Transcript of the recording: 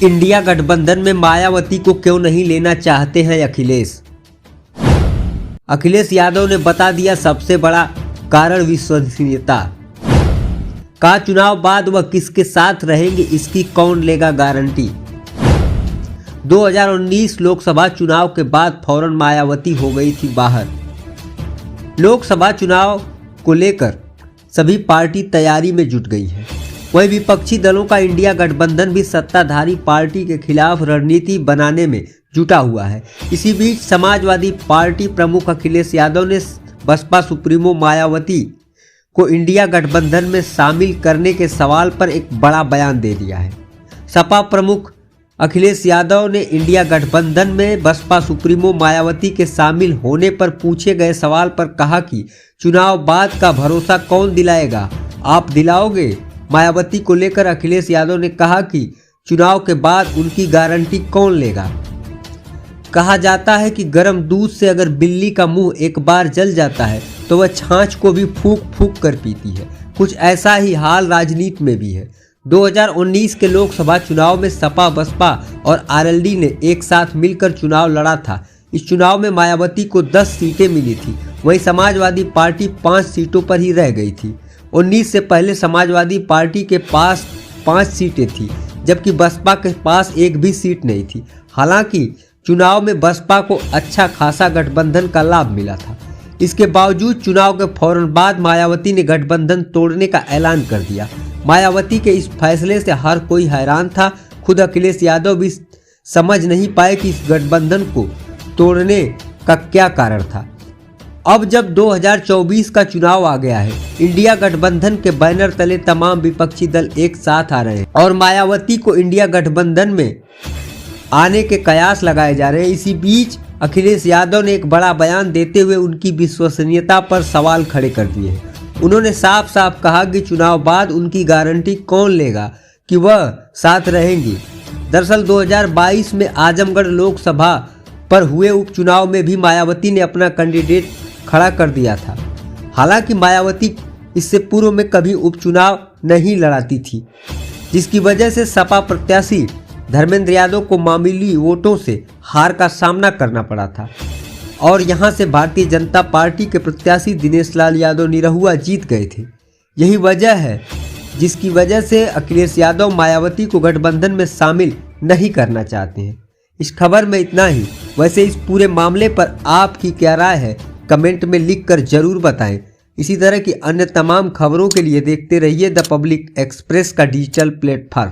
India गठबंधन में मायावती को क्यों नहीं लेना चाहते हैं अखिलेश? अखिलेश यादव ने बता दिया सबसे बड़ा कारण विश्वसनीयता का। चुनाव बाद वह किसके साथ रहेंगे इसकी कौन लेगा गारंटी। 2019 लोकसभा चुनाव के बाद फौरन मायावती हो गई थी बाहर। लोकसभा चुनाव को लेकर सभी पार्टी तैयारी में जुट गई है। वहीं विपक्षी दलों का इंडिया गठबंधन भी सत्ताधारी पार्टी के खिलाफ रणनीति बनाने में जुटा हुआ है। इसी बीच समाजवादी पार्टी प्रमुख अखिलेश यादव ने बसपा सुप्रीमो मायावती को इंडिया गठबंधन में शामिल करने के सवाल पर एक बड़ा बयान दे दिया है। सपा प्रमुख अखिलेश यादव ने इंडिया गठबंधन में बसपा सुप्रीमो मायावती के शामिल होने पर पूछे गए सवाल पर कहा कि चुनाव बाद का भरोसा कौन दिलाएगा, आप दिलाओगे? मायावती को लेकर अखिलेश यादव ने कहा कि चुनाव के बाद उनकी गारंटी कौन लेगा। कहा जाता है कि गर्म दूध से अगर बिल्ली का मुंह एक बार जल जाता है तो वह छाछ को भी फूंक फूंक कर पीती है। कुछ ऐसा ही हाल राजनीति में भी है। 2019 के लोकसभा चुनाव में सपा, बसपा और आरएलडी ने एक साथ मिलकर चुनाव लड़ा था। इस चुनाव में मायावती को 10 सीटें मिली थी, वहीं समाजवादी पार्टी 5 सीटों पर ही रह गई थी। 19 से पहले समाजवादी पार्टी के पास 5 सीटें थी, जबकि बसपा के पास एक भी सीट नहीं थी। हालांकि चुनाव में बसपा को अच्छा खासा गठबंधन का लाभ मिला था। इसके बावजूद चुनाव के फौरन बाद मायावती ने गठबंधन तोड़ने का ऐलान कर दिया। मायावती के इस फैसले से हर कोई हैरान था। खुद अखिलेश यादव भी समझ नहीं पाए कि इस गठबंधन को तोड़ने का क्या कारण था। अब जब 2024 का चुनाव आ गया है, इंडिया गठबंधन के बैनर तले तमाम विपक्षी दल एक साथ आ रहे हैं और मायावती को इंडिया गठबंधन में आने के कयास लगाए जा रहे हैं। इसी बीच अखिलेश यादव ने एक बड़ा बयान देते हुए उनकी विश्वसनीयता पर सवाल खड़े कर दिए हैं। उन्होंने साफ साफ कहा कि चुनाव बाद उनकी गारंटी कौन लेगा कि वह साथ रहेंगी। दरअसल 2022 में आजमगढ़ लोकसभा पर हुए उपचुनाव में भी मायावती ने अपना कैंडिडेट खड़ा कर दिया था। हालांकि मायावती इससे पूर्व में कभी उपचुनाव नहीं लड़ाती थी, जिसकी वजह से सपा प्रत्याशी धर्मेंद्र यादव को मामूली वोटों से हार का सामना करना पड़ा था और यहां से भारतीय जनता पार्टी के प्रत्याशी दिनेश लाल यादव निरहुआ जीत गए थे। यही वजह है जिसकी वजह से अखिलेश यादव मायावती को गठबंधन में शामिल नहीं करना चाहते हैं। इस खबर में इतना ही। वैसे इस पूरे मामले पर आपकी क्या राय है, कमेंट में लिखकर जरूर बताएं। इसी तरह की अन्य तमाम खबरों के लिए देखते रहिए द पब्लिक एक्सप्रेस का डिजिटल प्लेटफॉर्म।